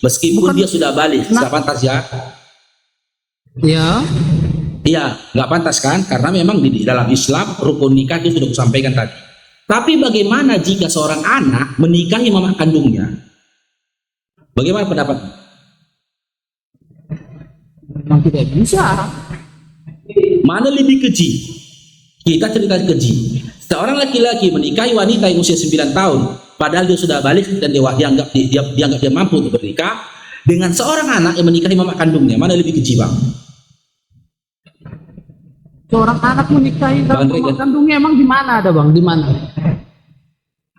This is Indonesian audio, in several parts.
Meskipun Bukan. dia sudah balik, Nah. nggak pantas ya? Ya. Iya, nggak pantas kan? Karena memang di dalam Islam rukun nikah itu sudah kusampaikan tadi. Tapi bagaimana jika seorang anak menikahi mama kandungnya? Bagaimana pendapat? Memang tidak bisa. Mana lebih keji? Kita cerita keji. Seorang laki-laki menikahi wanita yang usia 9 tahun, padahal dia sudah balik dan dianggap dia mampu untuk bernikah, dengan seorang anak yang menikahi mama kandungnya. Mana lebih keji, Bang? Seorang anak menikahi Bang mama Regan. kandungnya emang di mana ada, Bang? Di mana?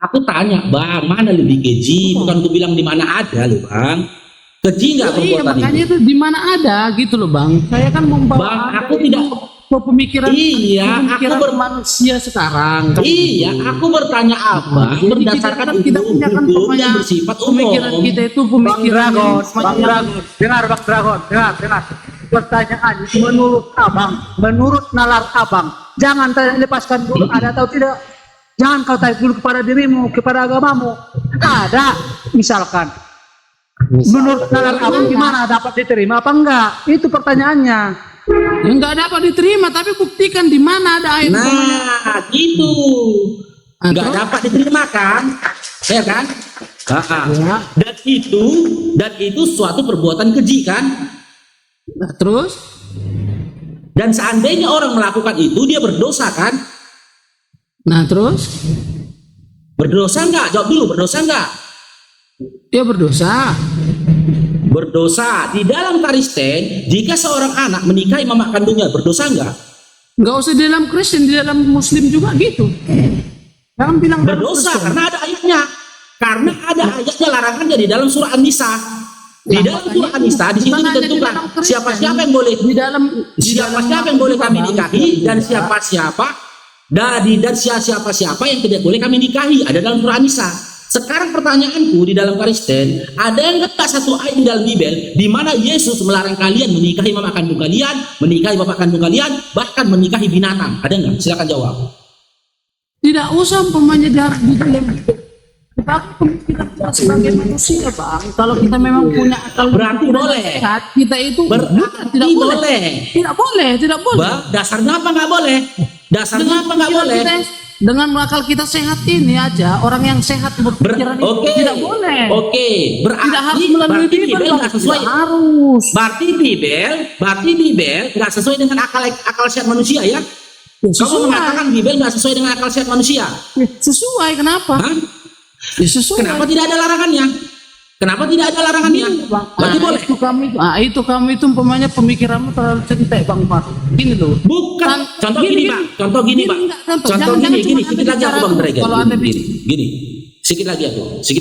Aku tanya, Bang, mana lebih keji? Bukan aku bilang di mana ada loh, Bang. Keji nggak Iya, perbuatan makanya itu? itu di mana ada gitu loh, Bang. Saya kan membawa Bang, Anda aku itu tidak. ke pemikiran, Iya, pemikiran aku manusia sekarang. Kan? Iya, aku bertanya apa? Jadi Berdasarkan kita punya kan hukum yang bersifat pemikiran umum. kita itu Bang pemikiran Dragon, yang Bang Dragon, dengar Bang Dragon, dengar. Pertanyaan menurut abang, menurut nalar abang, jangan lepaskan dulu ada atau tidak. Jangan kau tanya dulu kepada dirimu, kepada agamamu. Ada, misalkan. Menurut nalar abang gimana, dapat diterima apa enggak? Itu pertanyaannya. yang nggak dapat diterima, tapi buktikan di mana ada ayat umpamanya. Nah, gitu. Nggak Atau- dapat diterima kan? Ya kan? Ya. Dan itu suatu perbuatan keji kan? Nah, terus Dan seandainya orang melakukan itu, dia berdosa kan? nah terus Berdosa nggak? Jawab dulu, berdosa nggak? dia berdosa. Berdosa. Di dalam Kristen, jika seorang anak menikahi mama kandungnya, berdosa nggak? Nggak usah di dalam Kristen, di dalam Muslim juga gitu. Jangan bilang dalam Berdosa Kristen. karena ada ayatnya. Karena ada ayatnya larangannya di dalam surah An-Nisa. Di Nah, dalam makanya surah An-Nisa di situ bukan hanya di ditentukan dalam Kristen. siapa-siapa yang boleh di dalam siapa-siapa yang boleh kami nikahi dan siapa-siapa dan siapa-siapa yang tidak boleh kami nikahi, ada dalam surah An-Nisa. Sekarang pertanyaanku, di dalam Kristen ada yang nggak satu ayat di dalam Bible di mana Yesus melarang kalian menikahi mama kandung kalian, menikahi bapak kandung kalian, bahkan menikahi binatang? Ada nggak? Silakan jawab. Tidak usah umpamanya di dalam kita sebagai manusia, Bang. Kalau kita memang punya akal Berarti pikiran boleh. sehat, kita itu Berarti tidak boleh. boleh. Tidak boleh, tidak boleh. Bang, dasarnya apa nggak boleh? Dasarnya apa nggak pikiran boleh? dengan akal kita sehat ini aja, orang yang sehat berpikiran itu Oke. tidak boleh. Oke, berarti Tidak harus melalui berarti Bible, Bible Bang. nggak sesuai. Tidak harus. Berarti Bible nggak sesuai dengan akal sehat manusia ya? Kamu Sesuai. mengatakan Bible nggak sesuai dengan akal sehat manusia? Sesuai, kenapa? Hah? Ya, sesuai. Kenapa tidak ada larangannya? Kenapa tidak ada larangannya? Berarti boleh. Itu kamu itu umpamanya pemikiranmu terlalu centek, Bang Mas. Gini loh. Bukan. Contoh gini, Bang. Contoh gini, Bang. enggak, contoh. Contoh Jangan gini, cuma Anda sedikit lagi aku, bicara Bang Dragon. kalau Anda Gini. Sedikit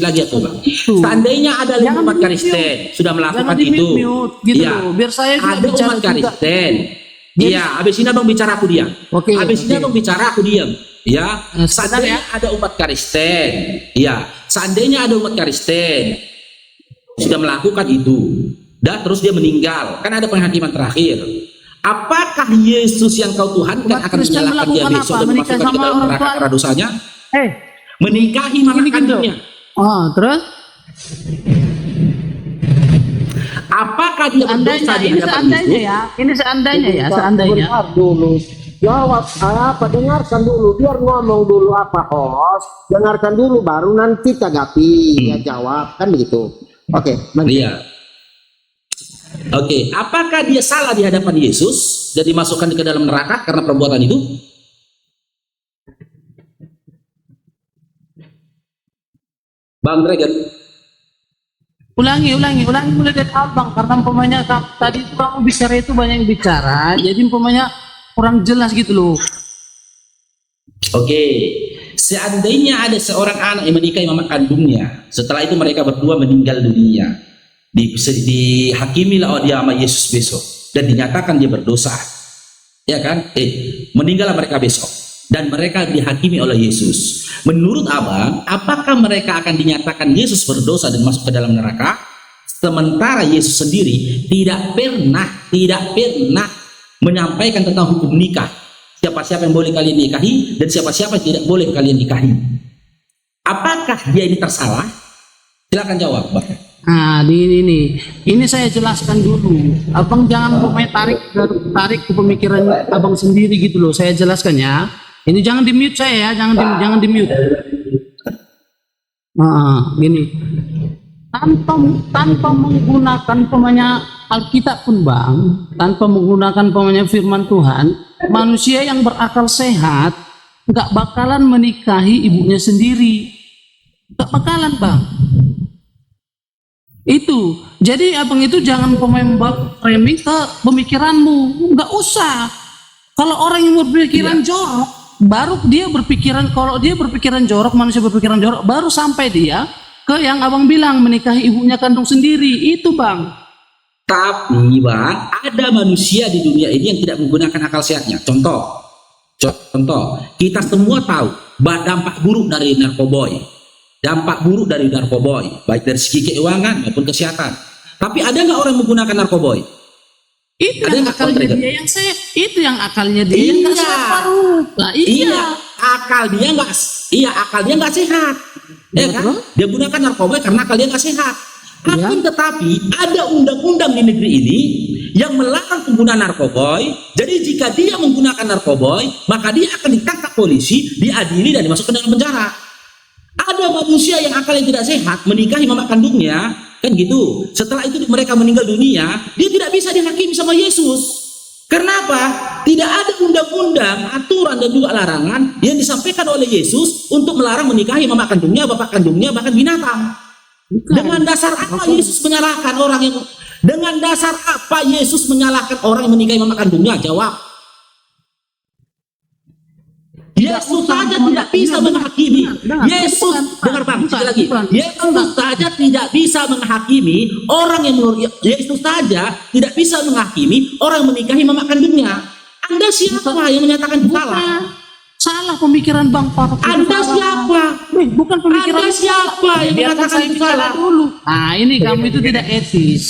lagi aku, Bang. Itu. Seandainya ada Jangan umat di-mute. Kristen sudah melakukan Jangan itu. di-mute, gitu Iya. loh. Biar saya juga ada bicara umat juga. Kristen. Iya, habis ini Abang bicara aku diam. Oke, Habis ini oke. Abang bicara aku diam. Ya, Sebentar seandainya ada umat Kristen. Iya, seandainya ada umat Kristen sudah melakukan itu dan terus dia meninggal, kan ada penghakiman terakhir. Apakah Yesus yang kau Tuhan Umat akan Kristen menyalahkan dia melakukan besok apa? dan Menikah memasukkan sama ke dalam orang neraka tua? karena dosanya? Eh, Menikahi mama gini, kandungnya. Oh, terus Apakah dia berdosa di ini hadapan seandainya Yesus? ya. Ini seandainya ya, seandainya. Bentar dulu. Jawab apa? Dengarkan dulu. Biar ngomong dulu apa host. Dengarkan dulu baru nanti tanggapi. Dia jawab kan begitu. Oke, lanjut. Iya. Oke, apakah dia salah di hadapan Yesus dan dimasukkan ke dalam neraka karena perbuatan itu? Bang Dragon, Ulangi mulai dari abang karena umpamanya tadi itu kamu bicara itu banyak yang bicara, jadi umpamanya kurang jelas gitu loh. oke. Seandainya ada seorang anak yang menikahi mama kandungnya, setelah itu mereka berdua meninggal dunia, dihakimi lah dia sama Yesus besok dan dinyatakan dia berdosa, ya kan? Meninggallah mereka besok dan mereka dihakimi oleh Yesus. Menurut abang, apakah mereka akan dinyatakan Yesus berdosa dan masuk ke dalam neraka? Sementara Yesus sendiri tidak pernah menyampaikan tentang hukum nikah. Siapa-siapa yang boleh kalian nikahi dan siapa-siapa yang tidak boleh kalian nikahi. Apakah dia ini tersalah? Silakan jawab, Bang. Nah, ini saya jelaskan dulu. Abang jangan pemain tarik ke pemikiran abang sendiri gitu loh. Saya jelaskan ya. Ini jangan di mute saya ya, jangan di mute. Nah, gini. Tanpa menggunakan pemanya Alkitab pun bang, tanpa menggunakan pemanya firman Tuhan, manusia yang berakal sehat nggak bakalan menikahi ibunya sendiri, nggak bakalan bang. Itu jadi abang itu jangan framing ke pemikiranmu, nggak usah. Kalau orang yang berpikiran jorok, baru dia berpikiran, kalau dia berpikiran jorok, manusia berpikiran jorok, baru sampai dia ke yang abang bilang menikahi ibunya kandung sendiri itu bang. Tapi bang, ada manusia di dunia ini yang tidak menggunakan akal sehatnya. Contoh, kita semua tahu dampak buruk dari narkoboy, baik dari segi keuangan maupun kesehatan. Tapi ada nggak orang yang menggunakan narkoboy? Itu Ada yang nggak akalnya kontra- dia yang sehat, itu yang akalnya dia yang nggak Iya. sehat baru. Nah, Iya, akal dia nggak sehat. Ya kan? Dia gunakan narkoba karena akal dia nggak sehat. Akan tetapi ada undang-undang di negeri ini yang melarang penggunaan narkoboy. Jadi jika dia menggunakan narkoboy, maka dia akan ditangkap polisi, diadili dan dimasukkan dalam penjara. Ada manusia yang akalnya tidak sehat menikahi mama kandungnya, kan gitu. Setelah itu mereka meninggal dunia, dia tidak bisa dihakimi sama Yesus. Kenapa? Tidak ada undang-undang, aturan dan juga larangan yang disampaikan oleh Yesus untuk melarang menikahi mama kandungnya, bapak kandungnya, bahkan binatang. Dengan dasar apa Yesus menyalahkan orang yang menikahi mama kandungnya? Jawab. Yesus saja tidak bisa menghakimi. Yesus, dengar bang, sekali lagi. Yesus saja tidak bisa menghakimi orang yang Yesus saja tidak bisa menghakimi orang yang menikahi mama kandungnya. Anda siapa yang menyatakan salah? Salah pemikiran bang Faruk. Anda siapa? Bukan pemikiran Anda siapa yang biarkan mengatakan saya itu bicara salah? dulu. Nah ini kamu itu tidak etis.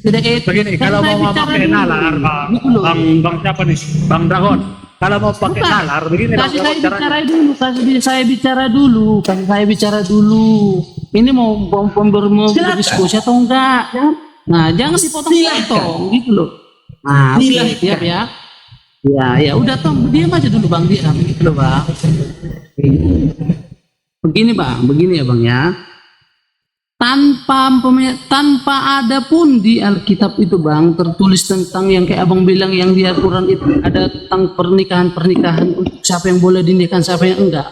Tidak etis. Begini, Kan kalau saya mau bicara pakai dulu. nalar, Gitu loh. bang siapa nih? Bang Dragon. Kalau mau pakai Bukan. nalar, begini Kasih saya caranya. bicara dulu, kasih saya bicara dulu. Ini mau berdiskusi atau enggak? Nah, jangan dipotong-potong gitu loh. Nah, oke, Silakan. siap ya. Ya udah Tom, diam aja dulu Bang, diam gitu loh Bang. Begini ya Bang ya. Tanpa ada pun di Alkitab itu Bang tertulis tentang yang kayak Abang bilang yang di Al-Quran itu ada tentang pernikahan untuk siapa yang boleh dinikahkan siapa yang enggak.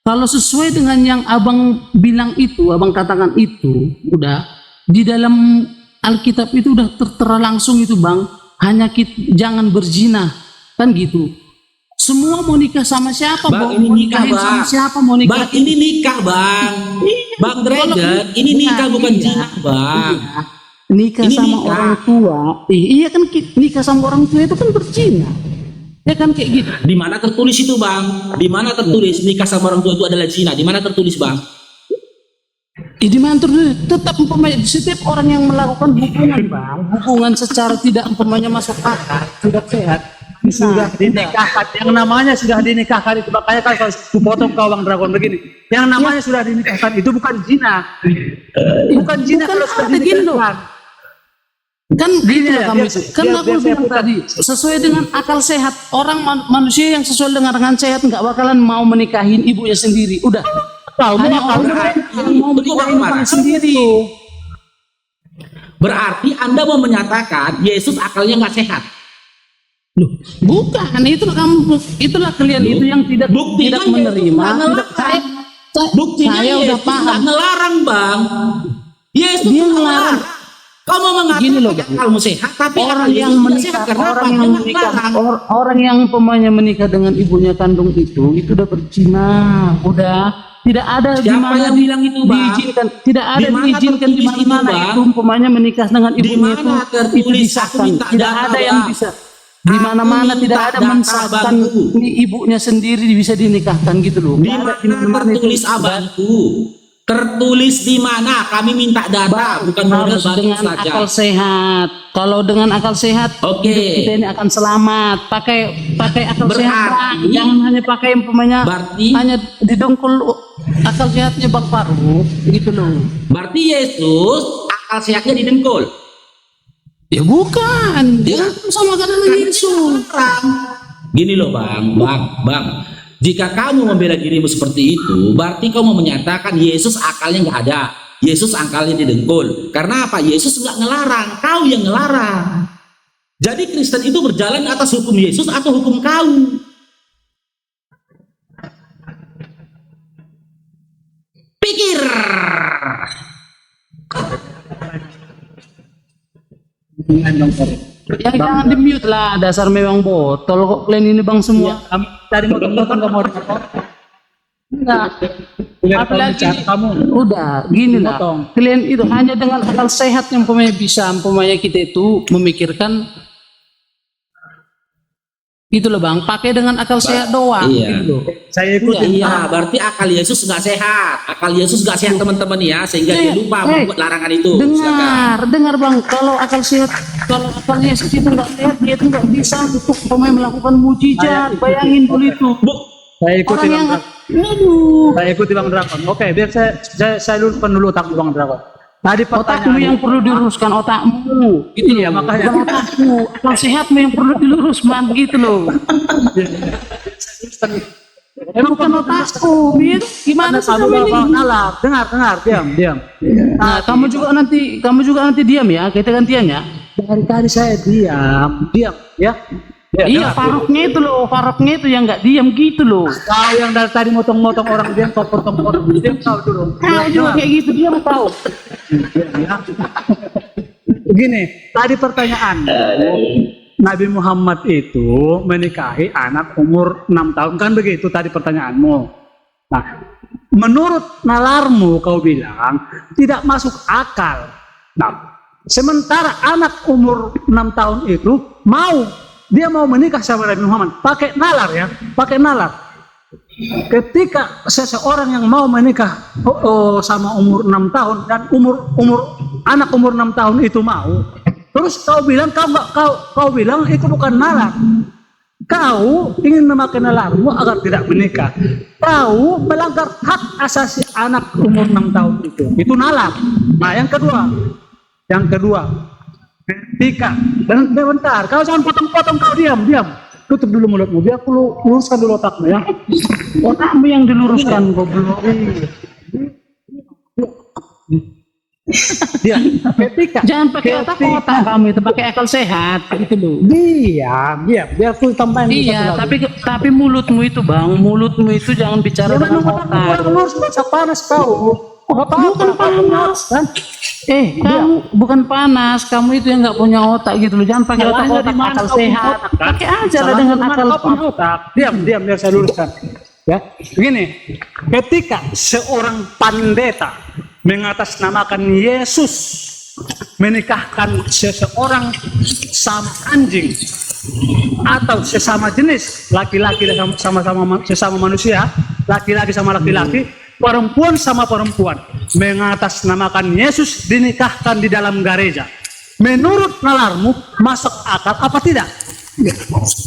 Kalau sesuai dengan yang Abang bilang itu, Abang katakan itu, udah di dalam Alkitab itu udah tertera langsung itu Bang, hanya jangan berzina, kan gitu. Semua mau nikah sama siapa? Bang, mau ini nikah, nikahin Bang. sama siapa? Mau nikah? Bang, ini nikah, Bang. Bang Dragon, ini nikah bukan zina, Bang. Nikah Ini sama nikah. orang tua. Iya kan nikah sama orang tua itu kan berzina. Ya kan kayak gitu. Di mana tertulis itu, Bang? Di mana tertulis nikah sama orang tua itu adalah zina? Di mana tertulis, Bang? Di mana tertulis? Tetap umpamanya setiap orang yang melakukan hubungan Bang, hubungan secara tidak umpamanya masuk akal, tidak sehat, Sudah dinikahkan, yang namanya sudah dinikahkan itu makanya kan kalau potong kau Bang Dragon begini, yang namanya sudah dinikahkan itu bukan zina, bukan zina kalau sudah ada gini loh. dinikahkan. Kan Gini gitu ya, kami biar- itu. Kan biar- aku biar saya bilang putar. tadi sesuai dengan akal sehat orang manusia yang sesuai dengan sehat nggak bakalan mau menikahin ibunya sendiri. Udah. Hanya orang yang mau menikahin ibunya sendiri. Berarti Anda mau menyatakan Yesus akalnya nggak sehat. Loh, bukan itulah kalian itu yang tidak Buktinya tidak menerima. Yesus nggak Tidak, Buktinya saya udah Yesus paham. nggak ngelarang, Bang. Yesus Dia nggak ngelarang. Kamu mengatakan Gini loh, Bang. akalmu sehat, tapi orang akal yang Yesus tidak menikah sehat. Karena orang apa? yang Dia nggak menikah ngelarang. orang yang umpamanya menikah dengan ibunya kandung itu udah berzina, udah tidak ada di Siapa mana yang bilang itu, Bang? diizinkan, tidak ada Di mana diizinkan di tertulis itu, mana-mana Bang? itu umpamanya menikah dengan Di ibunya mana itu tertulis? disahkan, Aku minta tidak data, ada yang Bang. bisa di mana-mana Aku tidak minta ada data, mensahkan Bangku. ini ibunya sendiri bisa dinikahkan gitu loh. Di Nggak ada mana mana-mana itu. tertulis abangku? Tertulis di mana? Kami minta data, bukan modal Harus batu dengan saja. akal sehat. Kalau dengan akal sehat, Oke. hidup kita ini akan selamat. Pakai akal Berarti- sehat, Bang. Jangan hanya pakai umpamanya Berarti- hanya didengkul akal sehatnya Bang Faruk gitu loh. Berarti Yesus akal sehatnya didengkul. Ya bukan, dia sama dengan Yesus. Gini loh bang. Jika kamu membela dirimu seperti itu, berarti kamu menyatakan Yesus akalnya nggak ada. Yesus akalnya didengkul. Karena apa? Yesus nggak ngelarang, kau yang ngelarang. Jadi Kristen itu berjalan atas hukum Yesus atau hukum kau? Pikir. Ya jangan di mute lah, dasar memang botol kok kalian ini bang semua. Tadi motong-motong kamu Enggak. Lihat Apalagi kamu bicara, kamu udah gini lah. potong. Kalian itu hanya dengan akal sehat yang umpamanya bisa umpamanya kita itu memikirkan gitu loh bang. Pakai dengan akal sehat doang. Iya. Gitu loh. saya ikutin. Iya, berarti akal Yesus nggak sehat. Akal Yesus nggak sehat teman-teman ya, sehingga dia lupa membuat larangan itu. Silakan. Dengar bang, kalau akal sehat, kalau akal Yesus itu nggak sehat, dia itu nggak bisa untuk umpamanya melakukan mujizat. Bayangin dulu itu. Saya ikuti Orang yang Bang Drakon. aduh, Saya ikuti Bang Drakon. Oke, biar saya luruskan dulu otak Bang Drakon. Tadi otakmu pertanyaan yang perlu diluruskan otakmu. Gitu Iya, loh. makanya. Bukan otakmu, akal sehatmu yang perlu diluruskan gitu loh. Bukan otakku, Mir. Gimana sih kamu ini? Nalar, dengar, diam. Nah, kamu juga nanti diam ya, kita gantian ya. Dari tadi saya diam, ya. Iya, Faruknya itu yang nggak diam gitu loh. Kau yang dari tadi motong-motong orang diam, kau potong orang diam, kau dulu. Kau juga kayak gitu, diam kau. Begini, tadi pertanyaan. Nabi Muhammad itu menikahi anak umur 6 tahun, kan begitu tadi pertanyaanmu. Nah, menurut nalarmu kau bilang tidak masuk akal. Nah, sementara anak umur 6 tahun itu dia mau menikah sama Nabi Muhammad pakai nalar. Ketika seseorang yang mau menikah sama umur 6 tahun dan anak umur 6 tahun itu mau, terus kau bilang kau bilang itu bukan nalar. Kau ingin memakai nalarmu agar tidak menikah. Kau melanggar hak asasi anak umur 6 tahun itu. Itu nalar. Nah, yang kedua, ketika bentar, kau jangan potong-potong, kau diam. Tutup dulu mulutmu, biar aku luruskan dulu otakmu ya. Otakmu yang diluruskan, goblok. Dia ketika Jangan pakai otak kamu itu, pakai akal sehat gitu loh. diam, biar aku tambahin Iya, satu lagi. tapi mulutmu itu bang, mulutmu itu jangan bicara dengan otak. Lurus, panas kau. Bukan panas kan? Kamu bukan panas, kamu itu yang nggak punya otak gitu loh. Jangan pakai Salahnya otak di mana akal kau punya sehat. otak, kan? Pakai aja lah Salahnya dengan di mana akal. kau punya otak. Diam, biar saya luruskan. Ya, begini. Ketika seorang pendeta mengatasnamakan Yesus menikahkan seseorang sama anjing atau sesama jenis, laki-laki dan sesama manusia, laki-laki sama laki-laki, perempuan sama perempuan, mengatasnamakan Yesus dinikahkan di dalam gereja. Menurut nalarmu masuk akal apa tidak?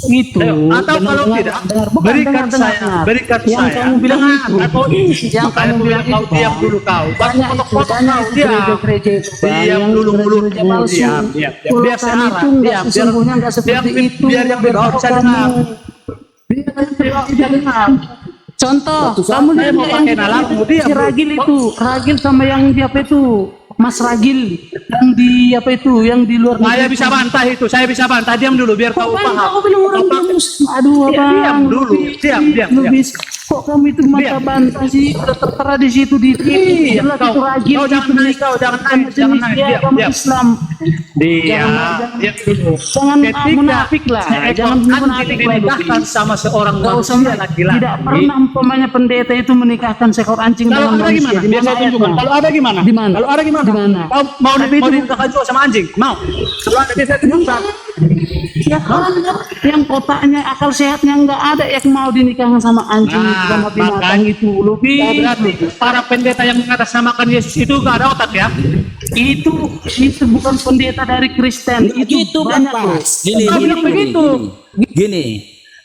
Itu. Atau kalau tidak, berikan saya. Yang kamu bilang itu. Yang kamu bilang kau diam dulu kau. Banyak itu, banyak gereja-gereja itu. Diam dulu mulutmu, diam. Biar saya arah, diam. Sesungguhnya nggak seperti itu. Biar yang di bawah bisa dengar. Biar yang di bawah bisa dengar. Contoh, kamu saya mau pakai nalarmu, diam. si Ragil itu, Ragil sama yang di apa itu, Mas Ragil yang di apa itu, yang di luar Saya bisa bantah itu, saya bisa bantah. Diam dulu biar kau paham. Kok bilang orang Muslim? Aduh, abang. Diam dulu, diam. Kok kamu itu mata bantah sih? Udah tertera di situ di Iya, jelas itu Ragil. kau jangan nangis, jangan nangis, Dia diam. Islam. Diam dulu. Jangan munafik lah. Jangan munafik lah. Dinikahkan sama seorang Gak usah manusia laki-laki. Tidak pernah umpamanya pendeta itu menikahkan seekor anjing Kalau dengan ada gimana? manusia. Biar saya tunjukkan. Kalau ada gimana? Di mana? Kalau ada gimana? Di mana? Kau mau dinikahkan juga sama anjing? Mau? Kalau ada saya tunjukkan. Ya kan, yang kotaknya akal sehatnya nggak ada yang mau dinikahkan sama anjing sama binatang itu lebih. Oh, berarti para pendeta yang mengatasnamakan Yesus itu gak ada otak ya? itu bukan pendeta dari Kristen, itu Gitu banyak Pak. loh.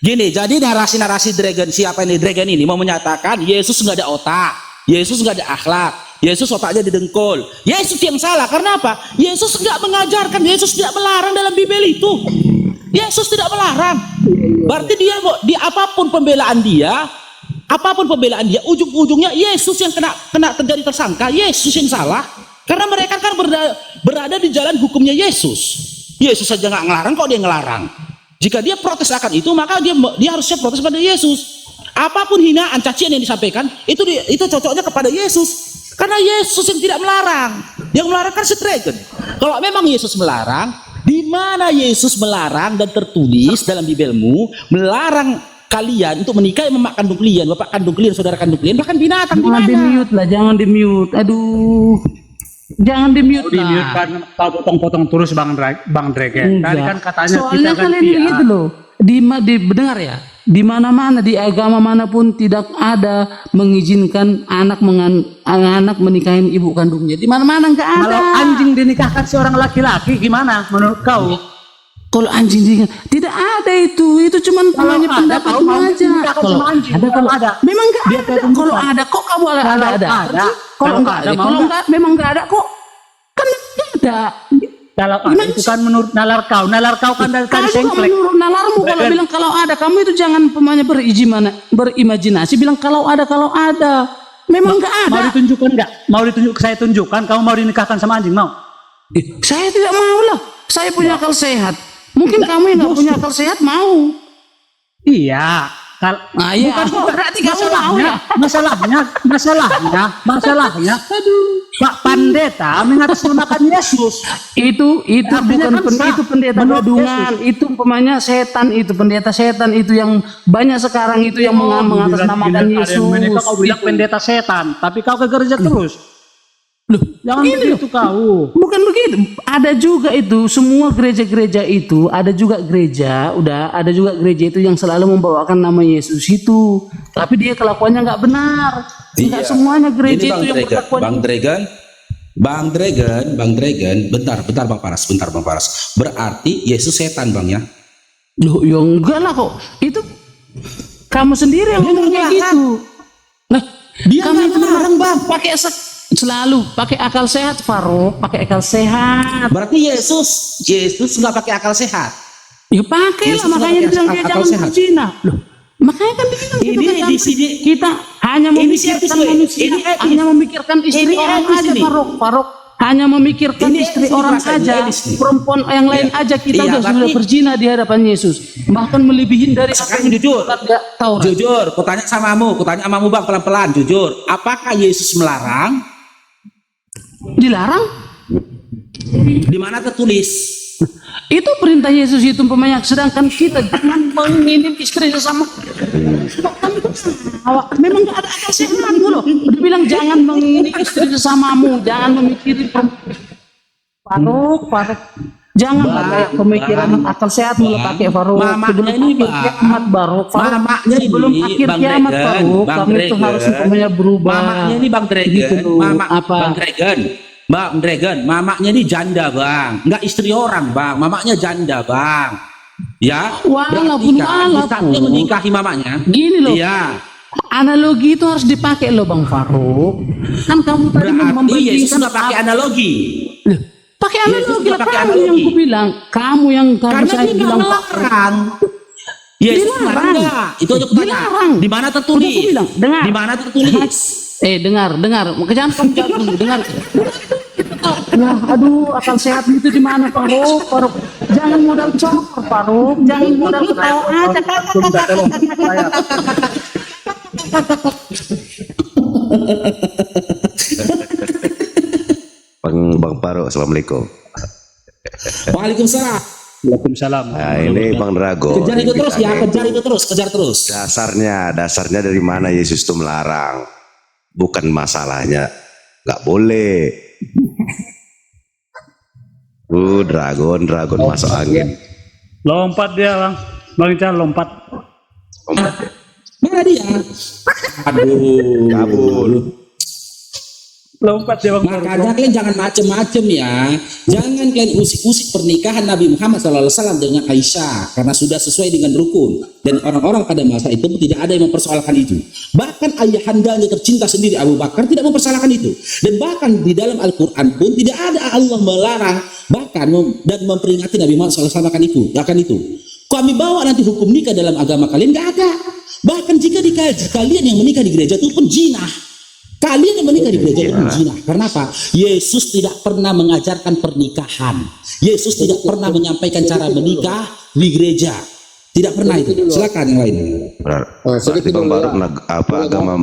Gini, jadi narasi-narasi Dragon siapa ini Dragon ini mau menyatakan Yesus nggak ada otak. Yesus nggak ada akhlak, Yesus otaknya didengkul. Yesus yang salah, karena apa? Yesus nggak mengajarkan, Yesus tidak melarang dalam Bible itu. Yesus tidak melarang. Berarti dia apapun pembelaan dia, ujung-ujungnya Yesus yang kena terjadi tersangka, Yesus yang salah. Karena mereka kan berada di jalan hukumnya Yesus. Yesus saja nggak ngelarang, kok dia ngelarang? Jika dia protes akan itu, maka dia harusnya protes pada Yesus. Apapun hinaan, cacian yang disampaikan, itu cocoknya kepada Yesus. Karena Yesus yang tidak melarang. Yang melarang kan si Dragon. Kalau memang Yesus melarang, di mana Yesus melarang dan tertulis dalam Bibelmu melarang kalian untuk menikahi emak kandung kalian, bapak kandung kalian, saudara kandung kalian, bahkan binatang? Jangan di-mute lah, jangan di-mute. Aduh. Jangan di-mute Di lah. mute kan kau potong-potong terus Bang Dregen. Tadi kan katanya Soalnya kita kan kalian gitu loh. Dengar ya. Di mana-mana di agama manapun tidak ada mengizinkan anak menikahin ibu kandungnya. Di mana-mana enggak ada. Kalau anjing dinikahkan seorang laki-laki gimana menurut kau? Kalau anjing tidak ada itu cuman Kalau hanya ada, pendapat kau lu mau aja. menikahkan Kalau sama anjing, ada, kalau ada. memang enggak Dia ada. ketentukan. Kalau ada kok kamu ada. Kalau Kalau kalau enggak ada, mau kalau enggak? enggak memang enggak ada kok. Kan enggak ada. Kalau ada itu kan menurut nalar kau kan dari tadi Kalau sengklek. menurut nalarmu kalau bilang kalau ada, kamu itu jangan pemanya berimajinasi bilang kalau ada. Memang enggak ada. Mau ditunjukkan enggak? Saya tunjukkan kamu mau dinikahkan sama anjing mau? Saya tidak mau lah. Saya punya akal sehat. Mungkin kamu yang nggak punya akal sehat mau. Iya. Iya. Berarti kamu mau ya. Masalahnya. Pak Pendeta mengatasnamakan Yesus. Itu Artinya bukan kan sah. itu pendeta Menurut gadungan. Itu umpamanya setan itu pendeta setan itu yang banyak sekarang itu yang mengatasnamakan Yesus. Kau bilang pendeta setan, tapi kau ke gereja terus. Loh, Jangan ini begitu kau. bukan begitu. Ada juga itu semua gereja-gereja itu ada juga gereja itu yang selalu membawakan nama Yesus itu. Tapi dia kelakuannya nggak benar. Enggak semuanya gereja itu yang berkelakuan. Bang Dragon, bentar Bang Paras. Berarti Yesus setan, Bang ya? Loh, ya enggak lah kok. Itu kamu sendiri yang ngomong kayak gitu. Nah, Dia kamu nggak itu melarang, Bang. selalu pakai akal sehat, Faruk, pakai akal sehat. Berarti Yesus nggak pakai akal sehat. Ya pakai Yesus lah, makanya pakai bilang dia akal jangan sehat. berzina. Loh, makanya kan dibilang Ini gitu kan, di sini kita hanya memikirkan etis, manusia, ini etis. hanya memikirkan istri Ini orang etis aja, ini. Faruk. Hanya memikirkan Ini istri etis, orang bahasa aja, etis nih. perempuan yang lain Iya. aja kita Iya, udah sudah berarti- berzina di hadapan Yesus, bahkan melebihin dari apa Sekarang yang jujur. nggak tahu. Jujur, ku tanya samamu Bang pelan-pelan, jujur. Apakah Yesus melarang? Dilarang? Di mana tertulis? Itu perintah Yesus itu umpamanya, sedangkan kita jangan mengindim istri sesama. Memang nggak ada akal sehat dulu. Dia bilang jangan mengindim istri sesamamu, jangan memikirin Faruk. Jangan pakai pemikiran akal sehat mulai pakai Faruk. Mamanya Sebelum ini, akhir Bang. kiamat Faruk. Mamanya ini, Sebelum akhir Bang kiamat Dragon, Faruk, Bang kami itu Dragon. harus umpamanya berubah. Mamanya ini Bang Dragon, Gitu loh. Apa? Bang Dragon, mamanya ini janda, Bang. Enggak istri orang, Bang. Mamanya janda, Bang. Ya. Walaupun- Berarti kan di saat dia menikahi mamanya. Gini loh. Iya. Analogi itu harus dipakai loh Bang Faruk. Kan kamu tadi Berarti Yesus membandingkan nggak pakai analogi. Loh, pakai Yesus analogi nggak lah, pakai kamu yang analogi. ku bilang, kamu yang Karena saya dia nggak bilang melarang. Yesus Dilarang. melarang nggak? Itu aja aku tanya. Dilarang. Di mana tertulis? Udah aku bilang, dengar. Di mana tertulis? dengar. Jangan kamu jawab dulu, dengar. Ya, aduh, akal sehat itu di mana Faruk? Jangan modal cokor Faruk, jangan modal ketawa aja. Bang Paro, assalamualaikum. Waalaikumsalam. Waalaikumsalam. Nah, ini Bang Drago. Kejar itu terus ya, kejar terus. Dasarnya dari mana Yesus itu melarang? Bukan masalahnya, nggak boleh. Dragon masuk angin. Lompat dia Bang Ican lompat. Mana dia? Aduh. Kabur. Lompat ya Bang Faruk. Makanya kalian jangan macem-macem ya. Jangan kalian usik-usik pernikahan Nabi Muhammad SAW dengan Aisyah karena sudah sesuai dengan rukun. Dan orang-orang pada masa itu tidak ada yang mempersoalkan itu. Bahkan ayahandanya tercinta sendiri Abu Bakar tidak mempersoalkan itu. Dan bahkan di dalam Al-Quran pun tidak ada Allah melarang bahkan dan memperingati Nabi Muhammad SAW akan itu. Kami bawa nanti hukum nikah dalam agama kalian, nggak ada. Bahkan jika dikaji, kalian yang menikah di gereja itu pun zina. Kalian yang menikah di gereja itu pun zina. Karena apa? Yesus tidak pernah mengajarkan pernikahan. Yesus tidak pernah menyampaikan cara menikah di gereja. Tidak pernah itu. Silakan yang lain. Berarti Bang Faruk agama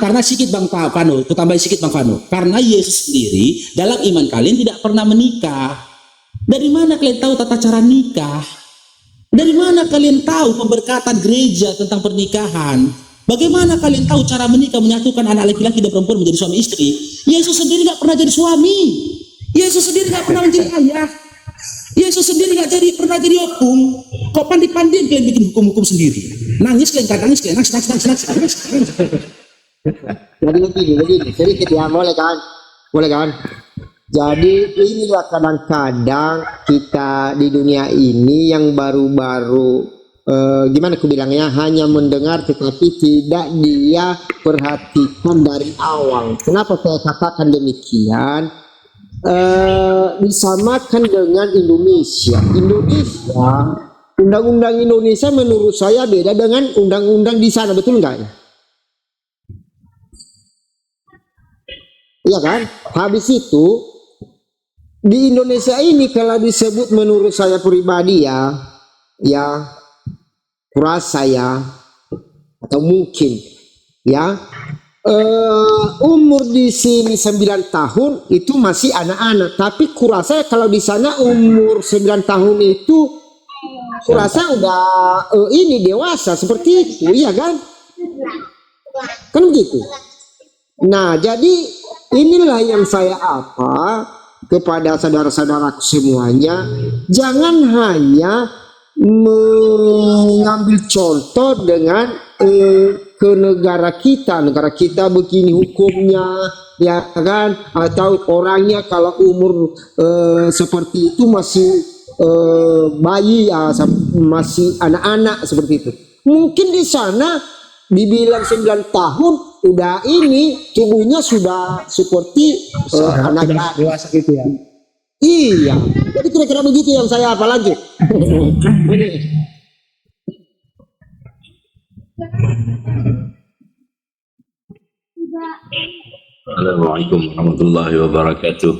Karena sedikit Bang Fano, aku tambahin sedikit Bang Fano. Karena Yesus sendiri dalam iman kalian tidak pernah menikah. Dari mana kalian tahu tata cara nikah? Dari mana kalian tahu pemberkatan gereja tentang pernikahan? Bagaimana kalian tahu cara menikah menyatukan anak laki-laki dan perempuan menjadi suami istri? Yesus sendiri nggak pernah jadi suami. Yesus sendiri nggak pernah menjadi ayah. Yesus sendiri nggak pernah jadi opung. Kok pandi-pandian kalian bikin hukum-hukum sendiri? Nangis kalian, nangis. Jadi begini, sedikit ya, boleh kan? Jadi inilah kadang-kadang kita di dunia ini yang baru-baru gimana aku bilangnya, hanya mendengar tetapi tidak dia perhatikan dari awal. Kenapa saya katakan demikian? Disamakan dengan Indonesia. Undang-undang Indonesia menurut saya beda dengan undang-undang di sana, betul nggak ya? Iya kan? Habis itu di Indonesia ini kalau disebut menurut saya pribadi ya kurasa ya, atau mungkin ya umur di sini 9 tahun itu masih anak-anak, tapi kurasa kalau di sana umur 9 tahun itu kurasa udah ini dewasa seperti itu, iya kan begitu. Nah jadi inilah yang saya kepada saudara-saudaraku semuanya, jangan hanya mengambil contoh dengan ke negara kita begini hukumnya ya kan, atau orangnya kalau umur seperti itu masih bayi ya, masih anak-anak seperti itu. Mungkin di sana dibilang 9 tahun udah ini tubuhnya sudah seperti anak Dewasa gitu ya. Iya, jadi kira-kira begitu yang saya apalagi. Assalamualaikum warahmatullahi wabarakatuh.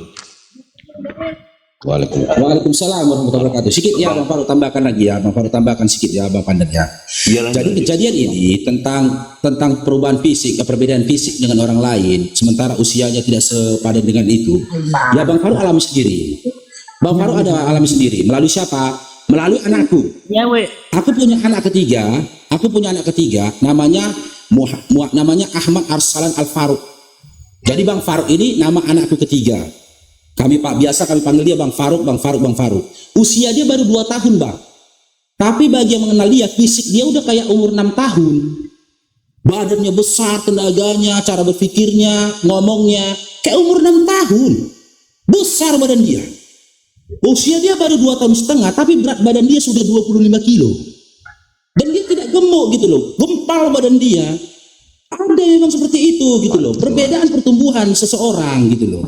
Waalaikumsalam warahmatullahi wabarakatuh. Sedikit ya Bang Faruk tambahkan lagi ya, Bang Faruk tambahkan sedikit ya Bang Pandan ya. Jadi kejadian ini tentang perubahan fisik, perbedaan fisik dengan orang lain, sementara usianya tidak sepadan dengan itu. Ya Bang Faruk alami sendiri. Bang Faruk ada alami sendiri. Melalui siapa? Melalui anakku. Aku punya anak ketiga. Namanya Ahmad Arsalan Al Faruk. Jadi Bang Faruk ini nama anakku ketiga. Kami panggil dia Bang Faruk. Usia dia baru 2 tahun Bang. Tapi bagi yang mengenal dia, fisik dia udah kayak umur 6 tahun. Badannya besar, tenaganya, cara berpikirnya, ngomongnya kayak umur 6 tahun. Besar badan dia. Usia dia baru 2 tahun setengah, tapi berat badan dia sudah 25 kilo. Dan dia tidak gemuk gitu loh, gempal badan dia. Ada memang seperti itu gitu loh, perbedaan pertumbuhan seseorang gitu loh.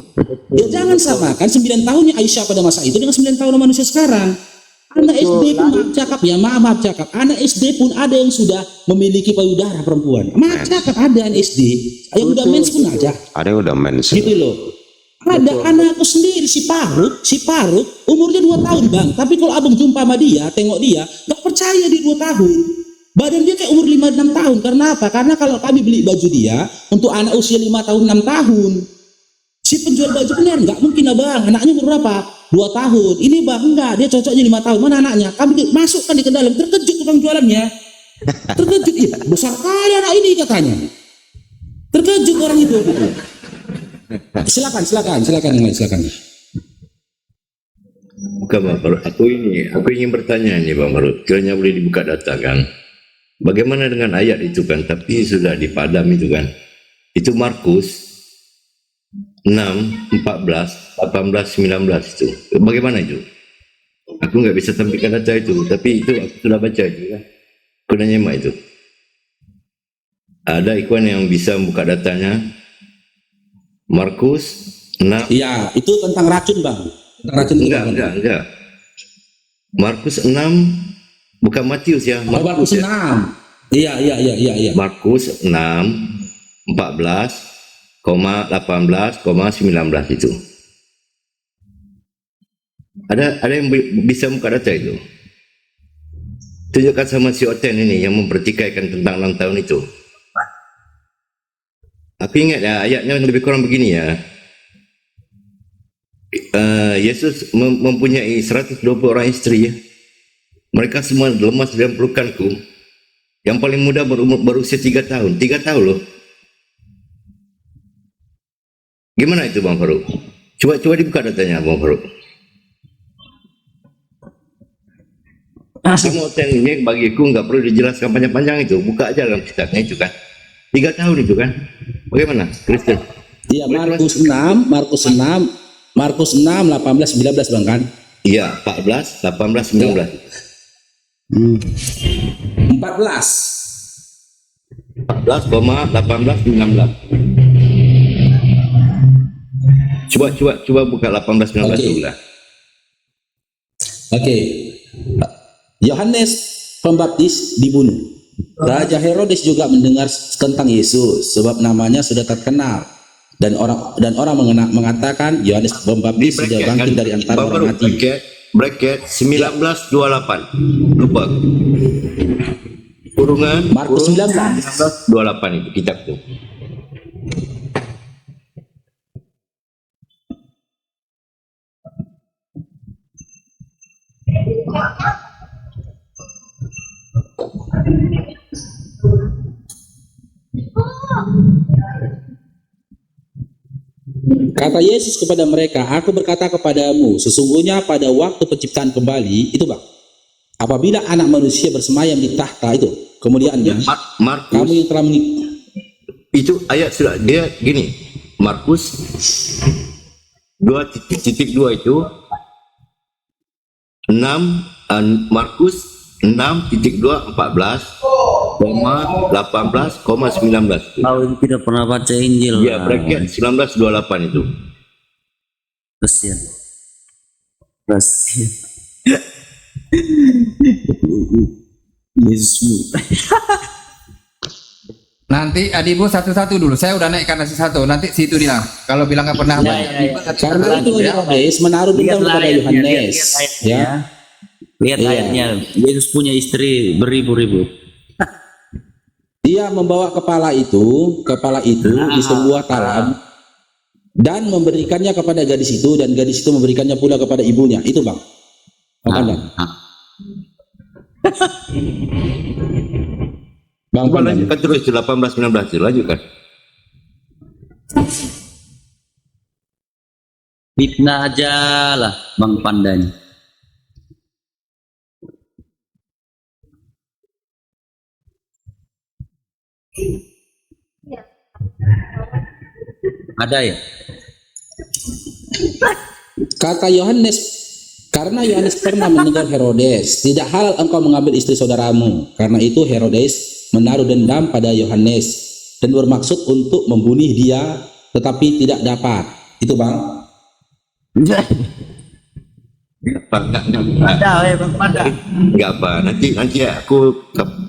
Ya jangan samakan 9 tahunnya Aisyah pada masa itu dengan 9 tahun manusia sekarang. Anak SD pun maaf cakap, anak SD pun ada yang sudah memiliki payudara perempuan. Maaf cakap ada anak SD, yang udah mens pun aja. ada yang udah mens. Gitu loh. Ada anakku sendiri si Parut umurnya 2 tahun Bang, tapi kalau abang jumpa sama dia, tengok dia, gak percaya dia 2 tahun. Badan dia kayak umur 5-6 tahun. Karena apa? Karena kalau kami beli baju dia untuk anak usia 5 tahun 6 tahun, si penjual baju benar nggak mungkin Bang, anaknya umur berapa? 2 tahun. Ini Bang enggak, dia cocoknya 5 tahun. Mana anaknya? Kami masukkan di ke dalam, terkejut tukang jualannya. Terkejut ya, besar kali anak ini katanya. Terkejut orang itu. Silakan yang lain, silakan. Bukan Bang Faruk, aku ingin bertanya nih Bang Faruk, kiranya boleh dibuka data kan? Bagaimana dengan ayat itu kan, tapi sudah dipadam itu kan? Itu Markus 14, 18, 19 itu. Bagaimana itu? Aku nggak bisa tampilkan data itu, tapi itu aku sudah baca itu ya. Aku dah nyemak itu. Ada ikhwan yang bisa buka datanya. Markus 6. Iya, itu tentang racun, Bang. Tentang racun itu, Bang. Enggak. Markus 6 bukan Matius ya. Oh, Markus 6. Iya. Markus 6 14, 18, 19 itu. Ada yang bisa buka data itu? Tunjukkan sama si Oten ini yang mempertikaikan tentang 6 tahun itu. Aku ingat ya, ayatnya lebih kurang begini ya. Yesus mempunyai 120 orang istri ya. Mereka semua lemas dalam pelukanku. Yang paling muda berusia 3 tahun. 3 tahun loh. Gimana itu Bang Faruk? Coba dibuka datanya Bang Faruk. Semua Oten ini bagiku nggak perlu dijelaskan panjang-panjang itu. Buka aja dalam kitabnya itu kan. 3 tahun itu kan. Bagaimana Kristen? Iya, Markus 6, 18, 19 Bang kan? Iya, 14, 18, 19. 14. 18, 19. Coba buka 18, 19 dulu lah. Oke. Yohanes Pembaptis dibunuh. Raja Herodes juga mendengar tentang Yesus sebab namanya sudah terkenal dan orang mengatakan Yohanes Pembaptis sudah bangkit dari antara orang mati. Bracket 1928. Lupa. Kurungan Markus 19. 1928 itu kitab itu. Kata Yesus kepada mereka, aku berkata kepadamu, sesungguhnya pada waktu penciptaan kembali, itu Bang, apabila anak manusia bersemayam di tahta itu, kemudiannya Markus kamu yang telah itu ayat sudah dia gini. Markus 2.2 itu 6 Markus 6.2 14, 18, 19. Kau yang tidak pernah baca Injil. Ya, bracket 1928 itu. Kasihan. Yesus. Nanti Adibu satu-satu dulu. Saya udah naikkan nasi satu. Nanti situ dia. Kalau bilang nggak pernah baca. karena itu Herodes menaruh dendam kepada Yohanes. Ya. Lihat Iya. ayatnya. Yesus punya istri beribu-ribu. Dia membawa kepala itu di sebuah talam dan memberikannya kepada gadis itu dan gadis itu memberikannya pula kepada ibunya. Itu Bang. Bang. Bang, Coba lanjutkan terus itu 18 19 itu lanjutkan. Fitnah aja lah Bang Pandanya. Ada ya? Kata Yohanes, karena Yohanes pernah menegur Herodes, tidak halal engkau mengambil istri saudaramu. Karena itu Herodes menaruh dendam pada Yohanes dan bermaksud untuk membunuh dia, tetapi tidak dapat. Itu Bang. Enggak apa. Nanti aku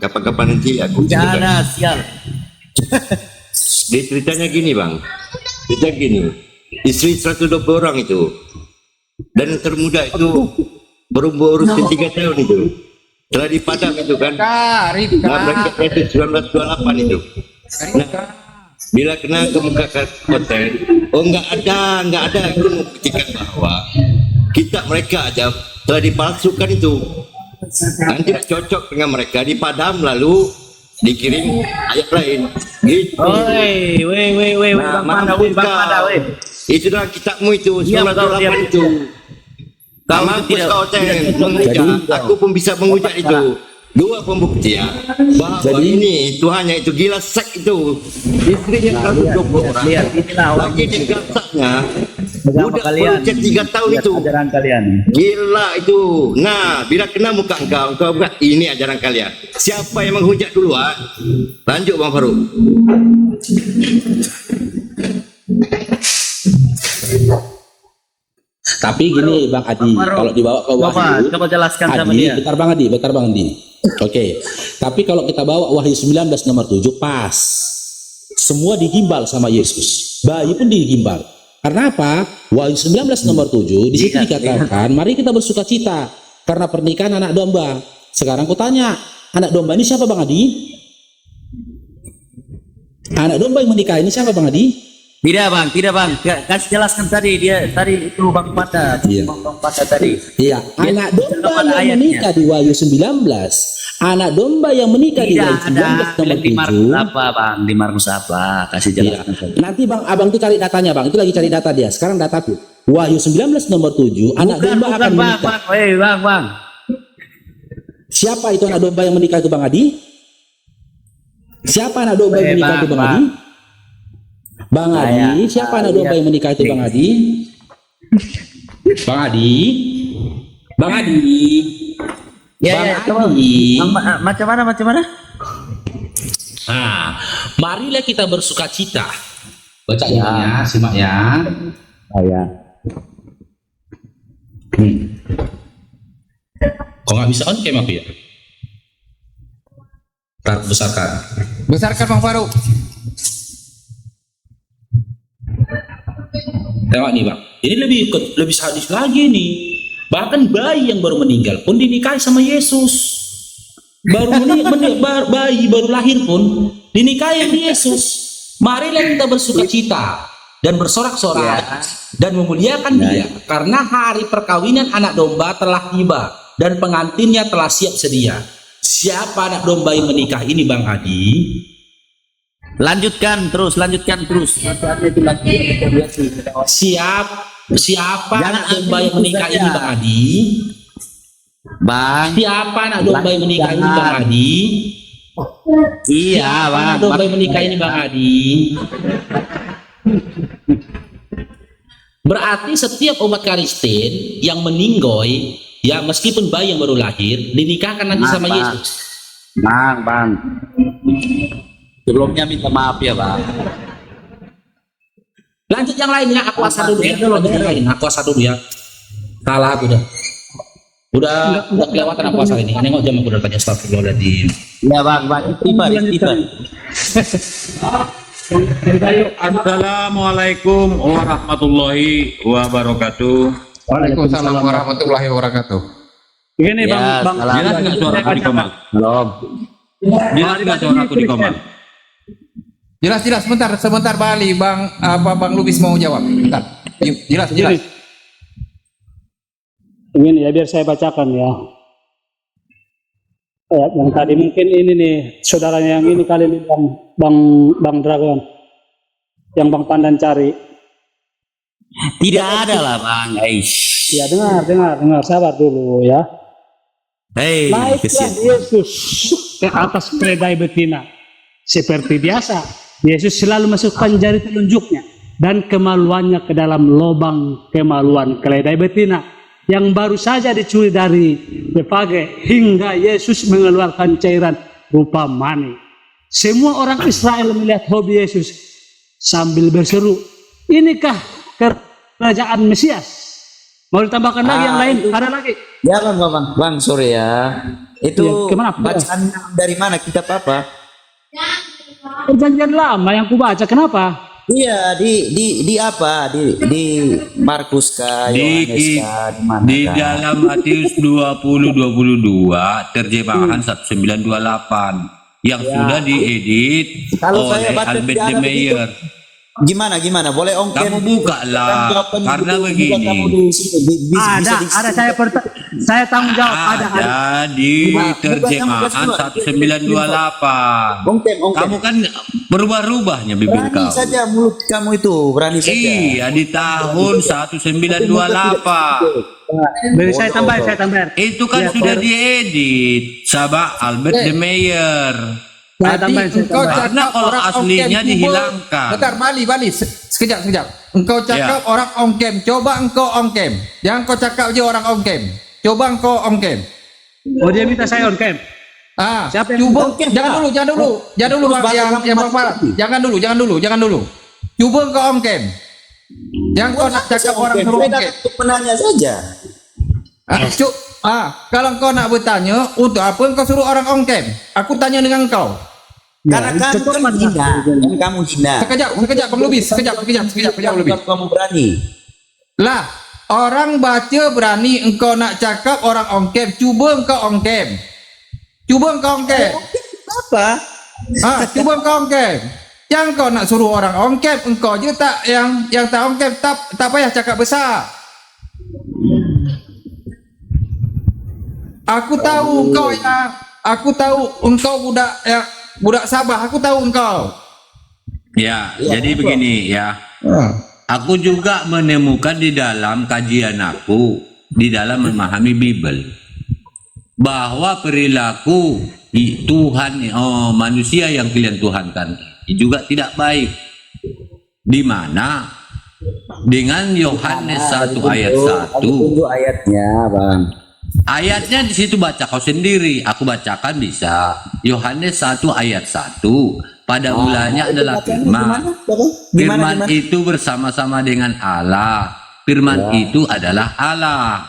kapan-kapan nanti aku ceritakan. Sial. Dia ceritanya gini Bang. Cerita gini. Istri 120 orang itu. Dan yang termuda itu berumur 3 tahun itu. Telah dipadam itu kan. Nah, bracket 1928 itu. Nah, bila kena ke muka hotel, enggak ada itu membuktikan bahwa mereka aja telah dipalsukan itu. Nanti cocok dengan mereka dipadam lalu dikirim ayat lain. Gitu. Woi, Nah, Bang Panda, woi. Itu dalam kitabmu itu 1928 itu. Kau Mampus tidak- kau menghujat. Aku pun bisa menghujat itu. Dua pembuktian bahwa ini Tuhannya itu gila sek itu. Istrinya 120 orang. Lihat inilah Lagi di gansaknya agama budak kalian. berusia 3 tahun Lihat itu. ajaran kalian. Gila itu. Nah, bila kena muka engkau buka, ini ajaran kalian. Siapa yang menghujat duluan? Lanjut Bang Faruk. Tapi gini Bang Adi, kalau dibawa ke Wahyu, Coba jelaskan sama Adi, dia. bentar Bang Adi. Oke. Tapi kalau kita bawa Wahyu 19 nomor 7 pas. Semua digimbal sama Yesus. Bayi pun digimbal. Karena apa? Wahyu 19 nomor 7 di situ dikatakan, mari kita bersuka cita karena pernikahan anak domba. Sekarang aku tanya, anak domba ini siapa Bang Adi? Anak domba yang menikah ini siapa Bang Adi? Tidak bang. Kasih jelaskan tadi itu Bang Pata. Iya. Bang Pata tadi. Iya, anak domba pada yang ayatnya. menikah di Wahyu 19. Anak domba yang menikah di Wahyu 19 nomor Di Markus 7. apa bang? Di Markus apa? Kasih Iya. jelaskan. saja. Nanti Bang, abang tuh cari datanya Bang. Itu lagi cari data dia. Sekarang dataku. Wahyu 19 nomor 7. Anak domba akan menikah. Bang. Siapa itu anak domba yang menikah itu Bang Adi? Siapa anak domba yang menikah itu Bang Adi? Bang Adi, siapa anak domba yang menikah itu Bang Adi? Bang Adi? Bang Adi? Ya, Bang Adi? Macam mana? Nah, marilah kita bersuka cita. Baca ya, simak ya. Ya. Kok nggak bisa on cam aku ya? Ntar besarkan. Besarkan Bang Faruk. Tengok nih Bang, ini lebih sadis lagi nih. Bahkan bayi yang baru meninggal pun dinikahi sama Yesus. Bayi baru lahir pun dinikahi sama Yesus. Marilah kita bersuka cita dan bersorak-sorak dan memuliakan Dia, karena hari perkawinan anak domba telah tiba dan pengantinnya telah siap sedia. Siapa anak domba yang menikah ini Bang Adi? Lanjutkan terus. Siapa anak domba yang menikah ini Bang Adi? Bang. Siapa anak domba yang menikah ini Bang Adi? Iya Siapa bang. anak domba yang menikah ini Bang Adi? Berarti setiap umat Kristen yang meninggoy, ya meskipun bayi yang baru lahir, dinikahkan nanti sama Bang. Yesus. Bang. Sebelumnya minta maaf ya bang. Lanjut yang lainnya, aku asal dulu ya. Lanjut yang lain, aku asal dulu ya. Salah aku udah. Udah kelewatan aku asal ini. Nengok jam aku udah tanya astagfirullahaladzim. Ya bang. Istighfar. Assalamualaikum warahmatullahi wabarakatuh. Waalaikumsalam warahmatullahi wabarakatuh. Begini Ya, bang. salam. Jelas nggak suara aku di Komang? Belum. Jelas nggak suara aku di Komang? Jelas sebentar Bali Bang Lubis mau jawab. Bentar. Jelas. Begini ya, biar saya bacakan ya. Ayat yang tadi mungkin ini nih saudaranya yang ini kali ini Bang Dragon, yang Bang Pandan cari. Tidak ada lah bang. Ya dengar, sabar dulu ya. Hei, Naiklah kesian. Yesus ke atas keledai betina. Seperti biasa, Yesus selalu masukkan jari telunjuknya dan kemaluannya ke dalam lubang kemaluan keledai betina yang baru saja dicuri dari berbagai, hingga Yesus mengeluarkan cairan rupa mani. Semua orang Israel melihat hobi Yesus sambil berseru, inikah kerajaan Mesias? Mau ditambahkan lagi yang lain? Ada lagi? Ya bang, sorry ya. Itu Ya, gimana? bacaan dari mana, kitab apa? Perjanjian lama yang kubaca, kenapa? Iya, di apa? Di Markus kah, Yohanes kah, di mana? Di kah? dalam Matius 20:22 terjemahan 1928 yang sudah diedit Kalau saya oleh baca Albert di de Arab Meyer. Gimana? Boleh ongkem? Kamu buka lah, karena begini. Ada saya tanggung jawab. Ada di terjemahan 1928. Ongkem. Kamu kan berubah-ubahnya bibir Berani kau. saja mulut kamu itu, berani saja. Iya, di tahun 1928. Beri saya tambahin. Itu kan Iya, sudah diedit sama Albert de Meyer. Saya Tadi tambahin. engkau Karena cakap kalau orang aslinya ongkem cuba- dihilangkan. Bentar, Bali, sekejap. Engkau cakap orang ongkem, coba engkau ongkem. Jangan kau cakap je orang ongkem. Coba engkau ongkem. Oh, dia minta saya on cam. Siapa yang Coba, ongkem, jangan dulu, Bang, yang Bang Farad. Jangan dulu. Coba engkau ongkem. Jangan kau nak cakap orang suruh Saya ongkem. datang untuk menanya saja. Kalau engkau nak bertanya, untuk apa engkau suruh orang ongkem? Aku tanya dengan engkau. Karena kamu kan hina. Dan kamu hina. Sekejap, Bang Lubis. Sekejap, Lubis. Kamu berani. Lah, orang baca berani, engkau nak cakap orang ongkem. Cuba engkau ongkem. Apa? Cuba engkau ongkem. Yang kau nak suruh orang ongkem, engkau je tak yang tak ongkem, tak payah cakap besar. Aku tahu engkau budak Sabah, aku tahu engkau. Ya, jadi begini ya. Aku juga menemukan di dalam kajian aku, di dalam memahami Bible, bahwa perilaku Tuhan, manusia yang kalian tuhankan juga tidak baik. Di mana dengan Yohanes 1 ayat 1. Tunggu ayatnya, Bang. Ayatnya di situ baca kau sendiri, aku bacakan bisa. Yohanes 1 ayat 1. Pada mulanya adalah firman. Firman itu bersama-sama dengan Allah. Firman itu adalah Allah.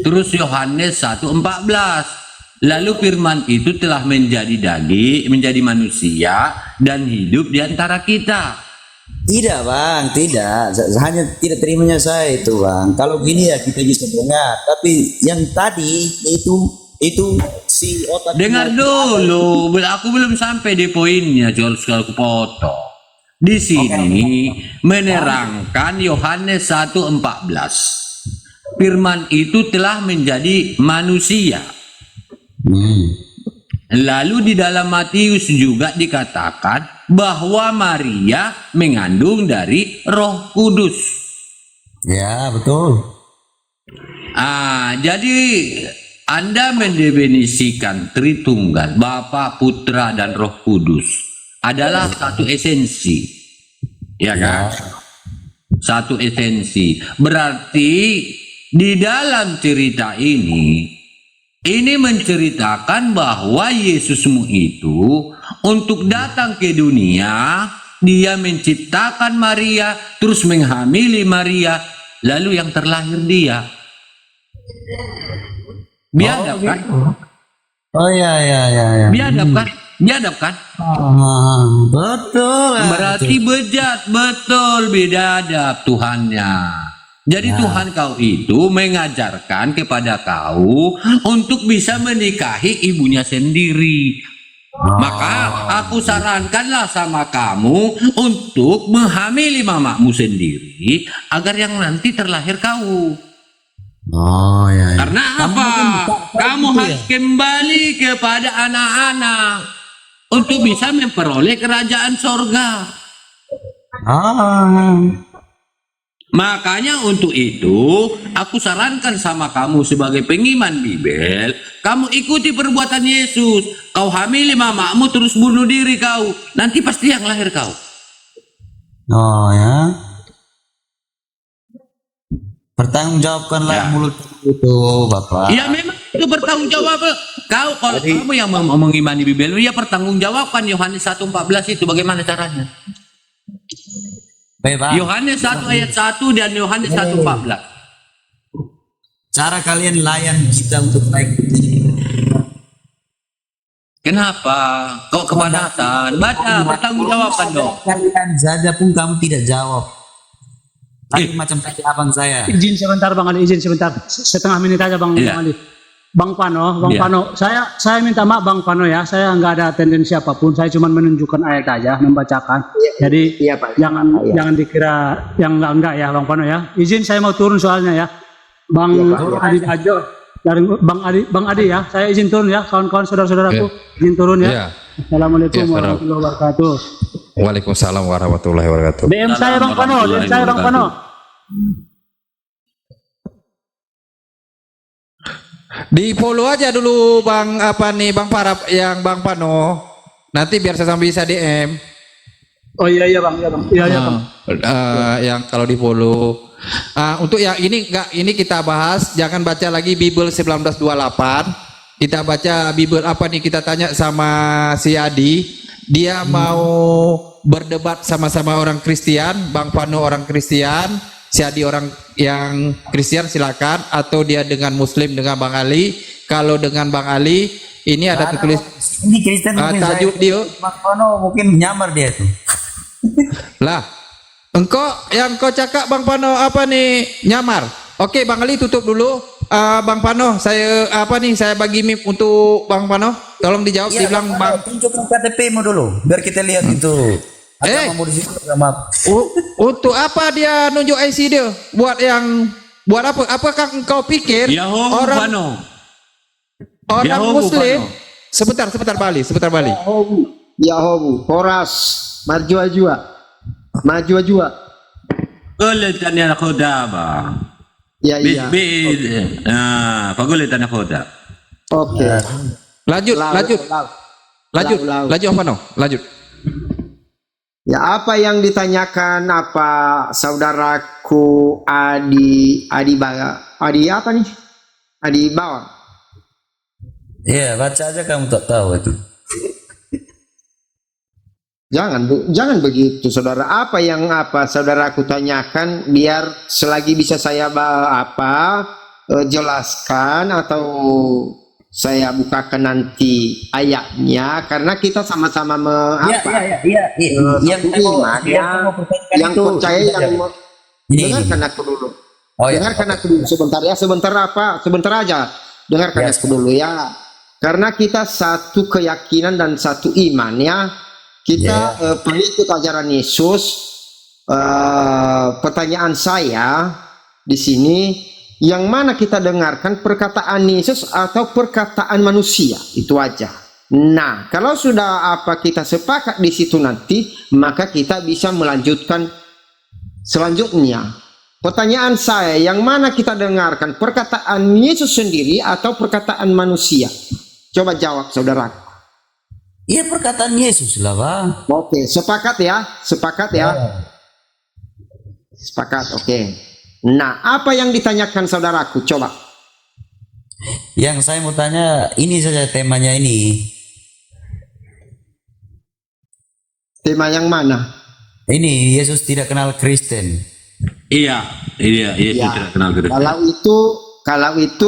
Terus Yohanes 1:14. Lalu firman itu telah menjadi daging, menjadi manusia dan hidup di antara kita. Tidak, Bang, tidak. Hanya tidak terimanya saya itu, Bang. Kalau gini ya kita bisa dengar. Tapi yang tadi itu si otak. Dengar dulu, aku belum sampai di poinnya, George, kalau aku potong. Di sini menerangkan Yohanes 1:14. Firman itu telah menjadi manusia. Lalu di dalam Matius juga dikatakan bahwa Maria mengandung dari Roh Kudus. Ya, betul. Jadi Anda mendefinisikan Tritunggal, Bapa, Putra, dan Roh Kudus adalah satu esensi, ya kan? Satu esensi. Berarti di dalam cerita ini menceritakan bahwa Yesusmu itu untuk datang ke dunia, dia menciptakan Maria, terus menghamili Maria, lalu yang terlahir dia. Biadab kan? Oh ya. Biadab kan? Betul. Berarti bejat, betul, biadab Tuhannya. Jadi Tuhan kau itu mengajarkan kepada kau untuk bisa menikahi ibunya sendiri. Maka aku sarankanlah sama kamu untuk menghamili mamamu sendiri agar yang nanti terlahir kau. Oh ya. Karena apa? Kamu harus kembali kepada anak-anak untuk bisa memperoleh kerajaan sorga. Makanya untuk itu aku sarankan sama kamu sebagai pengiman Bible, kamu ikuti perbuatan Yesus. Kau hamili mamamu terus bunuh diri kau, nanti pasti yang lahir kau. Oh ya. Pertanggungjawabkanlah mulut itu, Bapak. Ya memang itu bertanggung jawab. Kau kalau kamu yang mengimani Bible, ya pertanggungjawabkan Yohanes 1:14 itu bagaimana caranya? Yohanes 1 ayat 1 dan Yohanes 1:14. Cara kalian layan kita untuk naik. Kenapa? Kok kepanasan? Baca, pertanggungjawabkan dong. Kalian saja pun kamu tidak jawab. Tadi macam tadi abang saya. Izin sebentar Bang Ali, izin sebentar. Setengah menit aja Bang Iya. Ali. Bang Pano, Iya. saya minta maaf Bang Pano ya, saya nggak ada tendensi apapun, saya cuma menunjukkan ayat aja, membacakan. Jadi Iya, Pak. jangan dikira yang enggak ya Bang Pano ya. Izin saya mau turun soalnya ya, Bang Adi Ajo dari Bang Adi ya, saya izin turun ya, kawan-kawan saudara-saudaraku, izin turun ya. Iya. Assalamualaikum Iya, warahmatullahi wabarakatuh. Waalaikumsalam warahmatullahi wabarakatuh. DM saya Bang Pano, DM saya Bang Pano. Di follow aja dulu Bang Bang Parap yang Bang Pano. Nanti biar saya sampai bisa DM. Oh iya Bang, Bang. Yang kalau di follow. Untuk yang ini ini kita bahas, jangan baca lagi Bible 1928. Kita baca Bible apa nih, kita tanya sama si Adi. Dia mau berdebat sama-sama orang Kristen, Bang Pano orang Kristen, si Adi orang yang Kristen silakan, atau dia dengan Muslim dengan Bang Ali. Kalau dengan Bang Ali ini ada tertulis Ini Kristen mungkin tajuk dia. Bang Pano mungkin nyamar dia tuh. Lah, engkau cakap Bang Pano apa nih nyamar? Oke, Bang Ali tutup dulu. Bang Pano, saya saya bagi mic untuk Bang Pano. Tolong dijawab. Iya, Dibilang Bang. Tunjukkan KTP-mu dulu biar kita lihat itu. Agamamu di situ sama. Untuk apa dia nunjuk IC dia? Buat apa? Apakah engkau pikir Yahoo Pano. orang Yahoo, Muslim? Pano. Sebentar Bali. Yahobu, Horas, Marjua-jua. Maju-jua. قلت أن ناخدها بقى. Ya, iya. فقلت أن ناخدها. Oke. Lanjut apa no? Lanjut. Ya, apa yang ditanyakan apa saudaraku Adi apa nih? Adi Bawang. Iya, baca aja kamu tak tahu itu. Jangan begitu saudara. Apa yang saudaraku tanyakan biar selagi bisa saya jelaskan atau saya bukakan nanti ayatnya, karena kita sama-sama Yang percaya yang dengarkan aku dulu. Dengarkan aku dulu sebentar aja. Dengarkan aku dulu ya. Karena kita satu keyakinan dan satu iman ya. Kita pengikut ajaran Yesus. Pertanyaan saya di sini, yang mana kita dengarkan perkataan Yesus atau perkataan manusia? Itu aja. Nah, kalau sudah kita sepakat di situ nanti, maka kita bisa melanjutkan selanjutnya. Pertanyaan saya, yang mana kita dengarkan perkataan Yesus sendiri atau perkataan manusia? Coba jawab saudara. Iya, perkataan Yesus lah Bang. Oke, sepakat ya. Sepakat, oke. Nah, apa yang ditanyakan saudaraku? Coba. Yang saya mau tanya, ini saja temanya ini. Tema yang mana? Ini, Yesus tidak kenal Kristen. Iya, Yesus tidak kenal Kristen. Kalau itu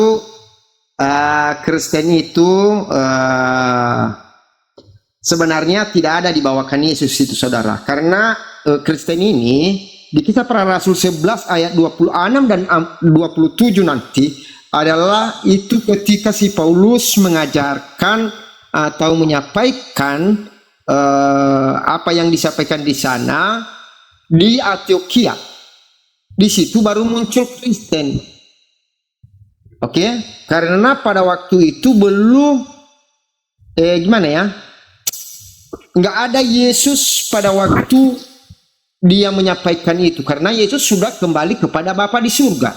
Kristen itu sebenarnya tidak ada dibawakan Yesus itu saudara. Karena Kristen ini di Kisah Para Rasul 11 ayat 26 dan 27 nanti adalah itu ketika si Paulus mengajarkan atau menyampaikan apa yang disampaikan di sana di Antioquia. Di situ baru muncul Kristen. Oke? Karena pada waktu itu belum nggak ada Yesus pada waktu dia menyampaikan itu, karena Yesus sudah kembali kepada Bapa di surga.